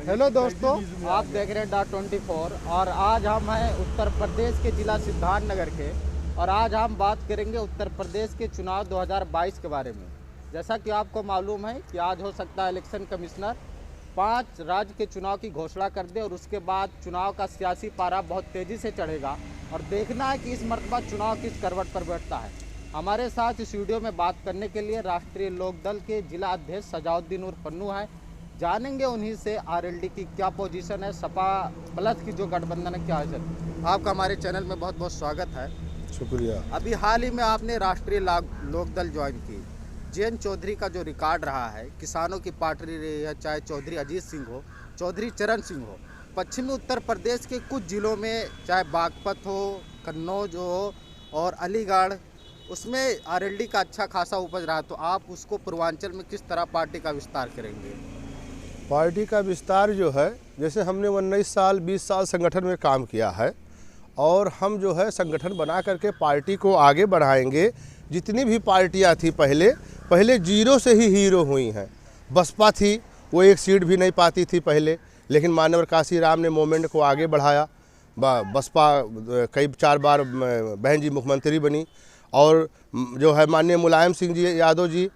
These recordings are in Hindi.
हेलो दोस्तों, आप देख रहे हैं डॉट 24 और आज हम हैं उत्तर प्रदेश के ज़िला सिद्धार्थनगर के। और आज हम बात करेंगे उत्तर प्रदेश के चुनाव 2022 के बारे में। जैसा कि आपको मालूम है कि आज हो सकता है इलेक्शन कमिश्नर 5 राज्य के चुनाव की घोषणा कर दे और उसके बाद चुनाव का सियासी पारा बहुत तेज़ी से चढ़ेगा और देखना है कि इस मरतबा चुनाव किस करवट पर बैठता है। हमारे साथ इस वीडियो में बात करने के लिए राष्ट्रीय लोकदल के जिला अध्यक्ष सजाउद्दीन उर्फ पन्नू हैं। जानेंगे उन्हीं से आरएलडी की क्या पोजीशन है, सपा प्लस की जो गठबंधन है क्या है। सर, आपका हमारे चैनल में बहुत बहुत स्वागत है। शुक्रिया। अभी हाल ही में आपने राष्ट्रीय लोकदल ज्वाइन की। जयंत चौधरी का जो रिकॉर्ड रहा है, किसानों की पार्टी रही है, चाहे चौधरी अजीत सिंह हो, चौधरी चरण सिंह हो, पश्चिमी उत्तर प्रदेश के कुछ ज़िलों में चाहे बागपत हो, कन्नौज हो और अलीगढ़, उसमें आरएलडी का अच्छा खासा उपज रहा। तो आप उसको पूर्वांचल में किस तरह पार्टी का विस्तार करेंगे? पार्टी का विस्तार जो है, जैसे हमने 19 साल 20 साल संगठन में काम किया है और हम जो है संगठन बना करके पार्टी को आगे बढ़ाएंगे। जितनी भी पार्टियां थी पहले जीरो से ही हीरो हुई हैं। बसपा थी, वो एक सीट भी नहीं पाती थी पहले, लेकिन माननीय काशीराम ने मूवमेंट को आगे बढ़ाया। बसपा कई 4 बार बहन जी मुख्यमंत्री बनी और जो है माननीय मुलायम सिंह जी यादव जी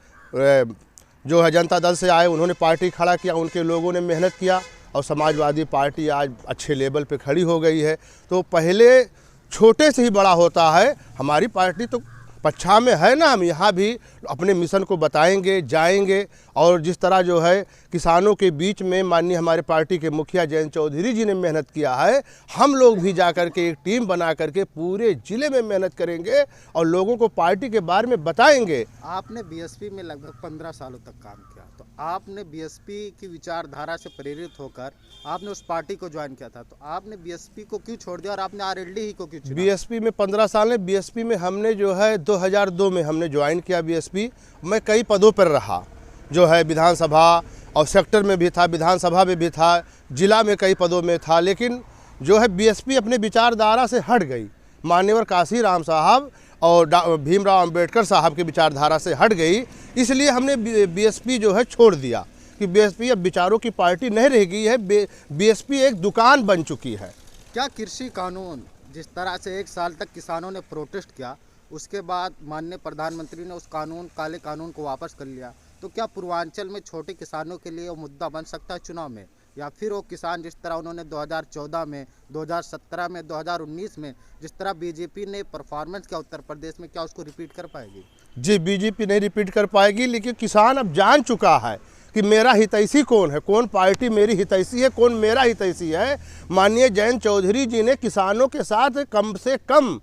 जो है जनता दल से आए, उन्होंने पार्टी खड़ा किया, उनके लोगों ने मेहनत किया और समाजवादी पार्टी आज अच्छे लेवल पे खड़ी हो गई है। तो पहले छोटे से ही बड़ा होता है। हमारी पार्टी तो पच्छा में है ना, हम यहाँ भी अपने मिशन को बताएंगे, जाएंगे। और जिस तरह जो है किसानों के बीच में माननीय हमारे पार्टी के मुखिया जयंत चौधरी जी ने मेहनत किया है, हम लोग भी जा कर के एक टीम बना करके पूरे ज़िले में मेहनत करेंगे और लोगों को पार्टी के बारे में बताएंगे। आपने बीएसपी में लगभग 15 सालों तक काम किया, तो आपने बीएसपी की विचारधारा से प्रेरित होकर आपने उस पार्टी को ज्वाइन किया था। तो आपने बीएसपी को क्यों छोड़ दिया और आपने आरएलडी ही को क्यों चुना? बीएसपी में 15 साल है। बीएसपी में हमने जो है 2002 में हमने ज्वाइन किया बीएसपी। मैं कई पदों पर रहा, जो है विधानसभा और सेक्टर में भी था, विधानसभा में भी था, जिला में कई पदों में था। लेकिन जो है बीएसपी अपने विचारधारा से हट गई। मान्यवर काशीराम साहब और भीमराव अंबेडकर साहब की विचारधारा से हट गई, इसलिए हमने बीएसपी जो है छोड़ दिया कि बीएसपी अब विचारों की पार्टी नहीं रह गई है। बीएसपी एक दुकान बन चुकी है। क्या कृषि कानून, जिस तरह से 1 साल तक किसानों ने प्रोटेस्ट किया, उसके बाद माननीय प्रधानमंत्री ने उस काले कानून को वापस कर लिया, तो क्या पूर्वांचल में छोटे किसानों के लिए वो मुद्दा बन सकता है चुनाव में? या फिर वो किसान जिस तरह उन्होंने 2014 में, 2017 में, 2019 में जिस तरह बीजेपी ने परफॉर्मेंस किया उत्तर प्रदेश में, क्या उसको रिपीट कर पाएगी? जी, बीजेपी नहीं रिपीट कर पाएगी, लेकिन किसान अब जान चुका है कि मेरा हितैषी कौन है, कौन पार्टी मेरी हितैषी है, कौन मेरा हितैषी है। माननीय जयंत चौधरी जी ने किसानों के साथ कम से कम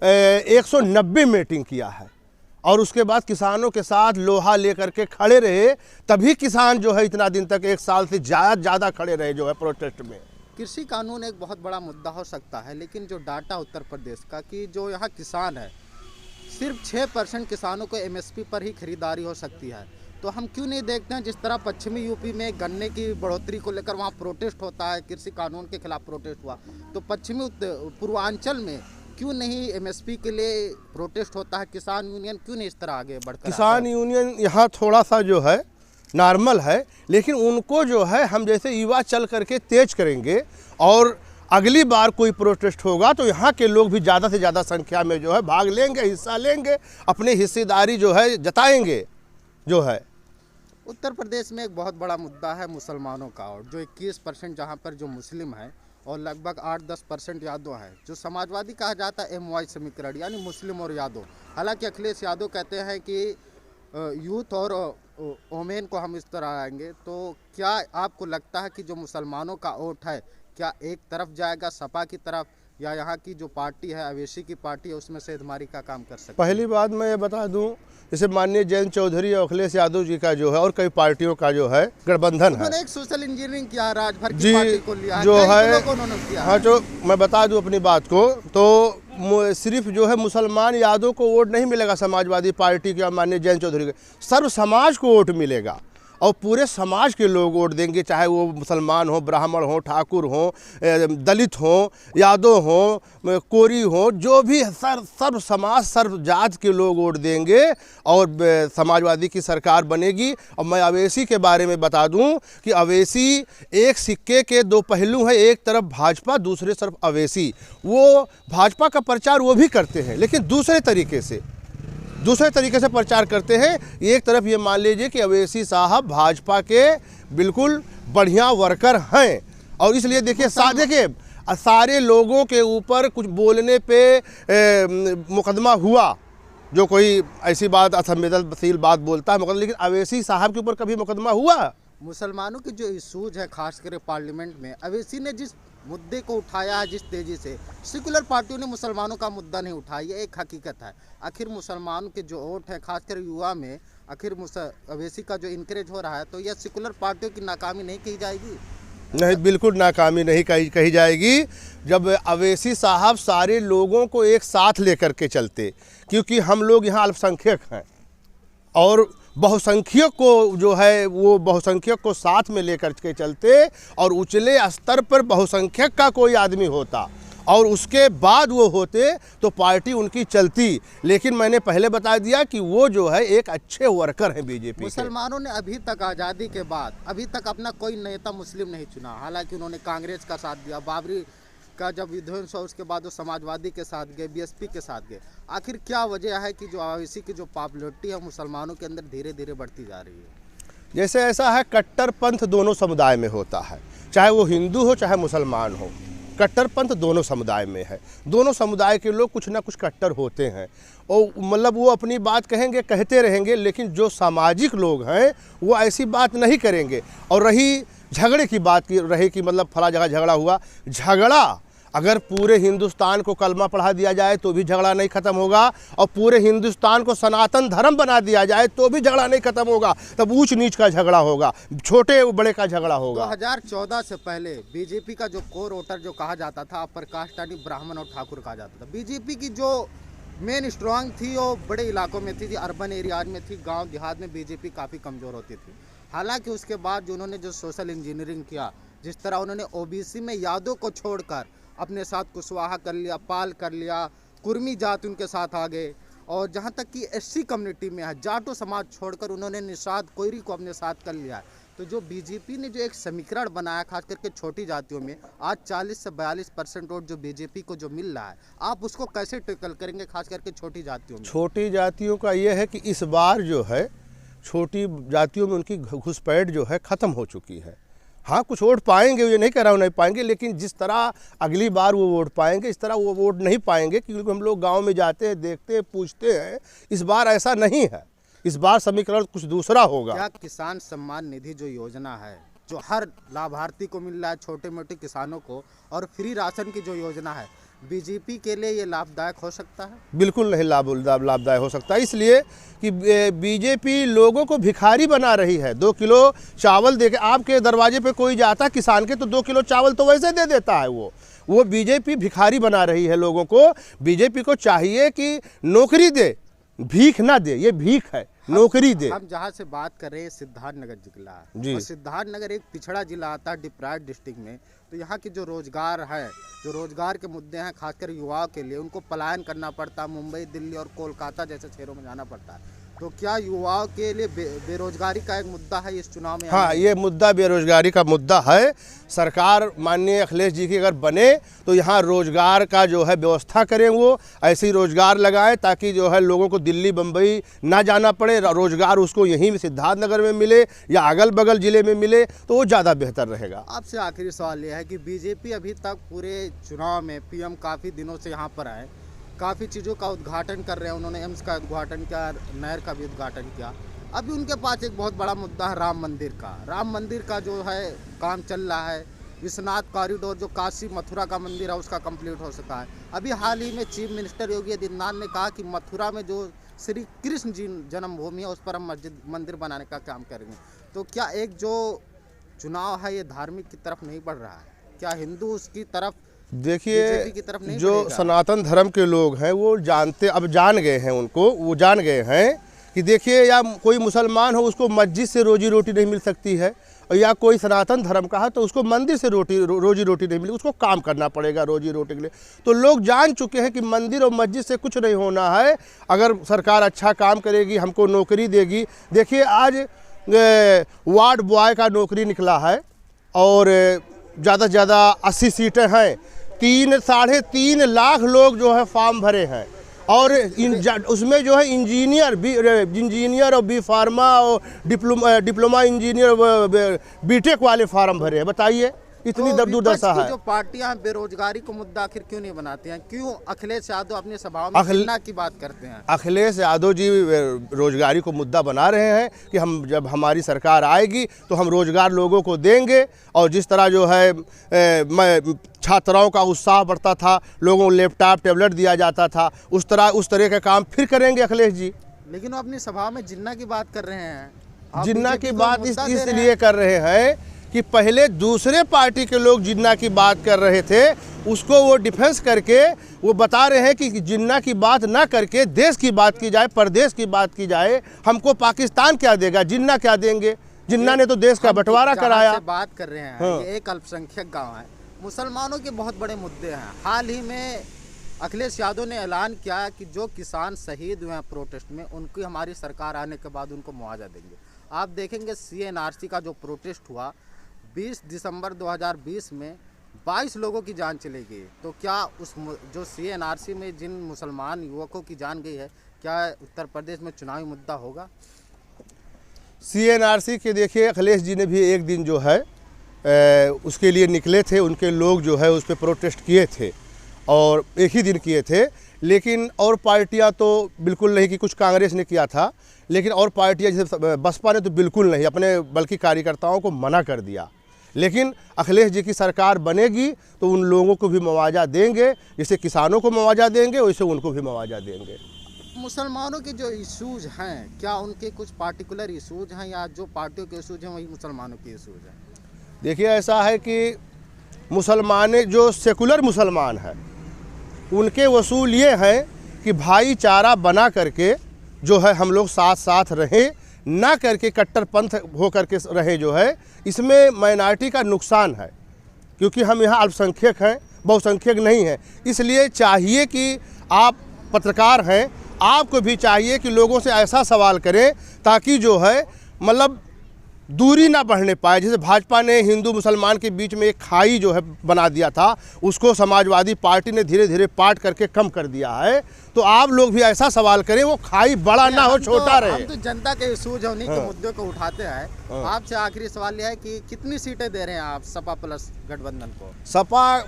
190 मीटिंग किया है और उसके बाद किसानों के साथ लोहा लेकर के खड़े रहे, तभी किसान जो है इतना दिन तक 1 साल से ज़्यादा खड़े रहे जो है प्रोटेस्ट में। कृषि कानून एक बहुत बड़ा मुद्दा हो सकता है, लेकिन जो डाटा उत्तर प्रदेश का कि जो यहाँ किसान है, सिर्फ 6% किसानों को एमएसपी पर ही खरीदारी हो सकती है। तो हम क्यों नहीं देखते हैं जिस तरह पश्चिमी यूपी में गन्ने की बढ़ोतरी को लेकर वहाँ प्रोटेस्ट होता है, कृषि कानून के खिलाफ प्रोटेस्ट हुआ, तो पश्चिमी पूर्वांचल में क्यों नहीं एमएसपी के लिए प्रोटेस्ट होता है? किसान यूनियन क्यों नहीं इस तरह आगे बढ़कर? किसान यूनियन यहाँ थोड़ा सा जो है नॉर्मल है, लेकिन उनको जो है हम जैसे युवा चल करके तेज करेंगे और अगली बार कोई प्रोटेस्ट होगा तो यहाँ के लोग भी ज़्यादा से ज़्यादा संख्या में जो है भाग लेंगे, हिस्सा लेंगे, अपनी हिस्सेदारी जो है जताएंगे। जो है उत्तर प्रदेश में एक बहुत बड़ा मुद्दा है मुसलमानों का, और जो 21% जहाँ पर जो मुस्लिम है और लगभग 8-10% यादव है। जो समाजवादी कहा जाता है MY समीकरण, यानी मुस्लिम और यादव। हालांकि अखिलेश यादव कहते हैं कि यूथ और ओमेन को हम इस तरह आएंगे। तो क्या आपको लगता है कि जो मुसलमानों का वोट है, क्या एक तरफ जाएगा सपा की तरफ, या यहाँ की जो पार्टी है अवेशी की पार्टी है उसमें सेधमारी का काम कर सकते? पहली बात मैं ये बता दूं, जैसे माननीय जयंत चौधरी और अखिलेश यादव जी का जो है और कई पार्टियों का जो है गठबंधन है। एक सोशल इंजीनियरिंग किया, राजभर की जी पार्टी को लिया जो है। किया हाँ, जो मैं बता दूं अपनी बात को, तो सिर्फ जो है मुसलमान यादव को वोट नहीं मिलेगा समाजवादी पार्टी के और माननीय जयंत चौधरी के, सर्व समाज को वोट मिलेगा। और पूरे समाज के लोग वोट देंगे, चाहे वो मुसलमान हो, ब्राह्मण हो, ठाकुर हो, दलित हो, यादव हो, कोरी हो, जो भी सर्व समाज सर्व जात के लोग वोट देंगे और समाजवादी की सरकार बनेगी। और मैं अवैसी के बारे में बता दूं कि अवैसी एक सिक्के के दो पहलू हैं, एक तरफ भाजपा, दूसरे तरफ अवैसी। वो भाजपा का प्रचार वो भी करते हैं, लेकिन दूसरे तरीके से प्रचार करते हैं। एक तरफ ये मान लीजिए कि अवैसी साहब भाजपा के बिल्कुल बढ़िया वर्कर हैं, और इसलिए देखिए सारे लोगों के ऊपर कुछ बोलने पे मुकदमा हुआ, जो कोई ऐसी बात असंवेदनशील बात बोलता है मुकदमा, लेकिन अवैसी साहब के ऊपर कभी मुकदमा हुआ? मुसलमानों के जो इशूज है खासकर पार्लियामेंट में, अवैसी ने जिस मुद्दे को उठाया है जिस तेजी से, सेकुलर पार्टियों ने मुसलमानों का मुद्दा नहीं उठाया, ये एक हकीकत है। आखिर मुसलमानों के जो वोट है खासकर युवा में, आखिर अवैसी का जो इनकरेज हो रहा है, तो यह सेकुलर पार्टियों की नाकामी नहीं की जाएगी? नहीं, बिल्कुल नाकामी नहीं कही जाएगी। जब अवैसी साहब सारे लोगों को एक साथ लेकर के चलते, क्योंकि हम लोग यहाँ अल्पसंख्यक हैं और बहुसंख्यक को जो है वो बहुसंख्यक को साथ में लेकर के चलते, और उचले स्तर पर बहुसंख्यक का कोई आदमी होता और उसके बाद वो होते तो पार्टी उनकी चलती। लेकिन मैंने पहले बता दिया कि वो जो है एक अच्छे वर्कर हैं बीजेपी के। मुसलमानों ने अभी तक आज़ादी के बाद अभी तक अपना कोई नेता मुस्लिम नहीं चुना, हालांकि उन्होंने कांग्रेस का साथ दिया, बाबरी का जब विध्वंस हुआ उसके बाद वो समाजवादी के साथ गए, बीएसपी के साथ गए। आखिर क्या वजह है कि जो अवैसी की जो पॉपुलरिटी है मुसलमानों के अंदर धीरे धीरे बढ़ती जा रही है? जैसे ऐसा है, कट्टरपंथ दोनों समुदाय में होता है, चाहे वो हिंदू हो चाहे मुसलमान हो, कट्टरपंथ दोनों समुदाय में है। दोनों समुदाय के लोग कुछ ना कुछ कट्टर होते हैं, और मतलब वो अपनी बात कहेंगे, कहते रहेंगे, लेकिन जो सामाजिक लोग हैं वो ऐसी बात नहीं करेंगे। और रही झगड़े की बात की रही कि मतलब फला जगह झगड़ा हुआ, झगड़ा अगर पूरे हिंदुस्तान को कलमा पढ़ा दिया जाए तो भी झगड़ा नहीं खत्म होगा, और पूरे हिंदुस्तान को सनातन धर्म बना दिया जाए तो भी झगड़ा नहीं खत्म होगा। तब ऊंच नीच का झगड़ा होगा, छोटे बड़े का झगड़ा होगा। 2014 से पहले बीजेपी का जो कोर वोटर जो कहा जाता था, अपर कास्ट यानी ब्राह्मण और ठाकुर कहा जाता था। बीजेपी की जो मेन स्ट्रांग थी वो बड़े इलाकों में थी, अर्बन एरियाज में थी, गाँव देहात में बीजेपी काफ़ी कमज़ोर होती थी। हालांकि उसके बाद जो उन्होंने जो सोशल इंजीनियरिंग किया, जिस तरह उन्होंने ओबीसी में यादव को छोड़कर अपने साथ कुशवाहा कर लिया, पाल कर लिया, कुर्मी जात उनके साथ आ गए, और जहाँ तक कि एससी कम्युनिटी में है, जाटो समाज छोड़कर उन्होंने निषाद कोयरी को अपने साथ कर लिया। तो जो बीजेपी ने जो एक समीकरण बनाया खास करके छोटी जातियों में, आज 40 से 42% वोट जो बीजेपी को जो मिल रहा है, आप उसको कैसे टैकल करेंगे खास करके छोटी जातियों में? छोटी जातियों का ये है कि इस बार जो है छोटी जातियों में उनकी घुसपैठ जो है ख़त्म हो चुकी है। हाँ, कुछ वोट पाएंगे, ये नहीं कह रहा हूँ नहीं पाएंगे, लेकिन जिस तरह अगली बार वो वोट पाएंगे इस तरह वो वोट नहीं पाएंगे, क्योंकि हम लोग गांव में जाते हैं, देखते हैं, पूछते हैं। इस बार ऐसा नहीं है, इस बार समीकरण कुछ दूसरा होगा। क्या किसान सम्मान निधि जो योजना है, जो हर लाभार्थी को मिल रहा है, छोटे मोटे किसानों को, और फ्री राशन की जो योजना है, बीजेपी के लिए ये लाभदायक हो सकता है? बिल्कुल नहीं लाभदायक हो सकता, इसलिए कि बीजेपी लोगों को भिखारी बना रही है। 2 किलो चावल दे के आपके दरवाजे पे कोई जाता किसान के तो 2 किलो चावल तो वैसे दे देता है। वो बीजेपी भिखारी बना रही है लोगों को। बीजेपी को चाहिए कि नौकरी दे, भीख ना दे, ये भीख है, नौकरी दे। हम जहाँ से बात कर रहे हैं सिद्धार्थनगर जिला जी, और सिद्धार्थनगर एक पिछड़ा जिला आता है डिप्राइव्ड डिस्ट्रिक्ट में। तो यहाँ की जो रोजगार है, जो रोजगार के मुद्दे हैं खासकर युवाओं के लिए, उनको पलायन करना पड़ता है, मुंबई, दिल्ली और कोलकाता जैसे शहरों में जाना पड़ता है। तो क्या युवाओं के लिए बेरोजगारी का एक मुद्दा है इस चुनाव में? हाँ, ये मुद्दा बेरोजगारी का मुद्दा है। सरकार माननीय अखिलेश जी की अगर बने तो यहाँ रोजगार का जो है व्यवस्था करें, वो ऐसी रोजगार लगाएं ताकि जो है लोगों को दिल्ली बम्बई ना जाना पड़े, रोजगार उसको यहीं सिद्धार्थनगर में मिले या अगल बगल ज़िले में मिले तो वो ज़्यादा बेहतर रहेगा। आपसे आखिरी सवाल यह है कि बीजेपी अभी तक पूरे चुनाव में, पीएम काफ़ी दिनों से यहाँ पर आए, काफ़ी चीज़ों का उद्घाटन कर रहे हैं, उन्होंने एम्स का उद्घाटन किया, नहर का भी उद्घाटन किया। अभी उनके पास एक बहुत बड़ा मुद्दा है राम मंदिर का। राम मंदिर का जो है काम चल रहा है, विश्वनाथ कॉरिडोर जो काशी मथुरा का मंदिर है उसका कंप्लीट हो सका है। अभी हाल ही में चीफ मिनिस्टर योगी आदित्यनाथ ने कहा कि मथुरा में जो श्री कृष्ण जी जन्मभूमि है उस पर हम मंदिर बनाने का काम करेंगे। तो क्या एक जो चुनाव है ये धार्मिक की तरफ नहीं बढ़ रहा है? क्या हिंदू उसकी तरफ, देखिए, जो सनातन धर्म के लोग हैं वो जानते, अब जान गए हैं, उनको वो जान गए हैं कि देखिए, या कोई मुसलमान हो उसको मस्जिद से रोजी रोटी नहीं मिल सकती है, और या कोई सनातन धर्म का है तो उसको मंदिर से रोजी रोटी नहीं मिली, उसको काम करना पड़ेगा रोजी रोटी के लिए। तो लोग जान चुके हैं कि मंदिर और मस्जिद से कुछ नहीं होना है। अगर सरकार अच्छा काम करेगी, हमको नौकरी देगी। देखिए, आज वार्ड बॉय का नौकरी निकला है और ज़्यादा से ज़्यादा 80 सीटें हैं। 3-3.5 लाख लोग जो है फॉर्म भरे हैं, और उसमें जो है इंजीनियर और बी फार्मा और डिप्लोमा इंजीनियर बीटेक वाले फार्म भरे हैं। बताइए, इतनी दुर्दशा है। जो पार्टियां बेरोजगारी को मुद्दा आखिर क्यों नहीं बनाती हैं? क्यों अखिलेश यादव अपनी सभाओं में जिन्ना की बात करते हैं? अखिलेश यादव जी रोजगारी को मुद्दा बना रहे हैं कि हम जब हमारी सरकार आएगी तो हम रोजगार लोगों को देंगे, और जिस तरह जो है छात्राओं का उत्साह बढ़ता था, लोगों को लैपटॉप टैबलेट दिया जाता था, उस तरह का काम फिर करेंगे अखिलेश जी। लेकिन वो अपनी सभा में जिन्ना की बात कर रहे हैं। जिन्ना की बात इसलिए कर रहे हैं कि पहले दूसरे पार्टी के लोग जिन्ना की बात कर रहे थे, उसको वो डिफेंस करके वो बता रहे हैं कि जिन्ना की बात ना करके देश की बात की जाए, प्रदेश की बात की जाए। हमको पाकिस्तान क्या देगा, जिन्ना क्या देंगे? जिन्ना ने तो देश का बंटवारा कराया। बात कर रहे हैं, हाँ। ये एक अल्पसंख्यक गांव है, मुसलमानों के बहुत बड़े मुद्दे हैं। हाल ही में अखिलेश यादव ने ऐलान किया कि जो किसान शहीद हुए हैं प्रोटेस्ट में, उनकी हमारी सरकार आने के बाद उनको मुआवजा देंगे। आप देखेंगे CNRC का जो प्रोटेस्ट हुआ 20 दिसंबर 2020 में 22 लोगों की जान चली गई। तो क्या उस जो CNRC में जिन मुसलमान युवकों की जान गई है, क्या उत्तर प्रदेश में चुनावी मुद्दा होगा? CNRC के देखिए, अखिलेश जी ने भी एक दिन जो है उसके लिए निकले थे, उनके लोग जो है उस पर प्रोटेस्ट किए थे, और एक ही दिन किए थे। लेकिन और पार्टियां तो बिल्कुल नहीं, कि कुछ कांग्रेस ने किया था, लेकिन और पार्टियां जैसे बसपा ने तो बिल्कुल नहीं, अपने बल्कि कार्यकर्ताओं को मना कर दिया। लेकिन अखिलेश जी की सरकार बनेगी तो उन लोगों को भी मुआवजा देंगे, जैसे किसानों को मुआवजा देंगे वैसे उनको भी मुआवजा देंगे। मुसलमानों के जो इशूज़ हैं, क्या उनके कुछ पार्टिकुलर इशूज़ हैं, या जो पार्टियों के इशूज़ हैं वही मुसलमानों के इशूज़ हैं? देखिए, ऐसा है कि मुसलमान जो सेकुलर मुसलमान हैं, उनके वसूल ये हैं कि भाईचारा बना करके जो है हम लोग साथ साथ रहें, ना करके कट्टरपंथ हो करके रहें। जो है इसमें माइनॉरिटी का नुकसान है, क्योंकि हम यहाँ अल्पसंख्यक हैं, बहुसंख्यक नहीं हैं। इसलिए चाहिए कि आप पत्रकार हैं, आपको भी चाहिए कि लोगों से ऐसा सवाल करें ताकि जो है मतलब दूरी ना बढ़ने पाए। जैसे भाजपा ने हिंदू मुसलमान के बीच में एक खाई जो है बना दिया था, उसको समाजवादी पार्टी ने धीरे धीरे पाट करके कम कर दिया है। तो आप लोग भी ऐसा सवाल करें, वो खाई बड़ा ना हो, छोटा रहे। हम तो जनता के इशूज उन्हीं के मुद्दों को उठाते हैं। आपसे आखिरी सवाल यह है कि कितनी सीटें दे रहे हैं आप सपा प्लस गठबंधन को? सपा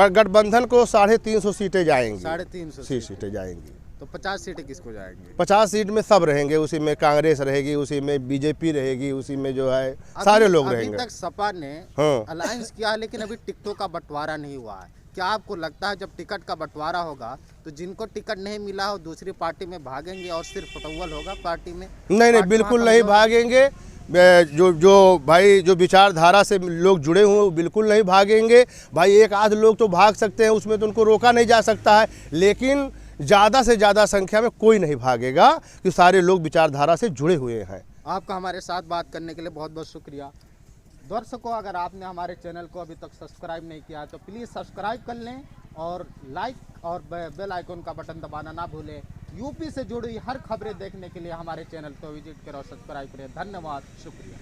गठबंधन को 350 सीटें जाएंगी। 350 सीटें जाएंगी। तो 50 सीटें किसको जाएंगी? 50 सीट में सब रहेंगे, उसी में कांग्रेस रहेगी, उसी में बीजेपी रहेगी, उसी में जो है सारे लोग रहेंगे। अभी तक सपा ने हाँ। अलायंस किया है, लेकिन अभी टिकटों का बंटवारा नहीं हुआ है। क्या आपको लगता है जब टिकट का बंटवारा होगा तो जिनको टिकट नहीं मिला हो दूसरी पार्टी में भागेंगे और सिर्फ पटौल होगा पार्टी में? नहीं, बिल्कुल नहीं भागेंगे। जो भाई जो विचारधारा से लोग जुड़े हुए वो बिल्कुल नहीं भागेंगे। भाई एक आध लोग तो भाग सकते हैं, उसमें तो उनको रोका नहीं जा सकता है, लेकिन ज़्यादा से ज़्यादा संख्या में कोई नहीं भागेगा, कि सारे लोग विचारधारा से जुड़े हुए हैं। आपका हमारे साथ बात करने के लिए बहुत बहुत शुक्रिया। दर्शकों, अगर आपने हमारे चैनल को अभी तक सब्सक्राइब नहीं किया तो प्लीज़ सब्सक्राइब कर लें, और लाइक और बेल आइकन का बटन दबाना ना भूलें। यूपी से जुड़ी हर खबरें देखने के लिए हमारे चैनल को विजिट करें और सब्सक्राइब करें। धन्यवाद, शुक्रिया।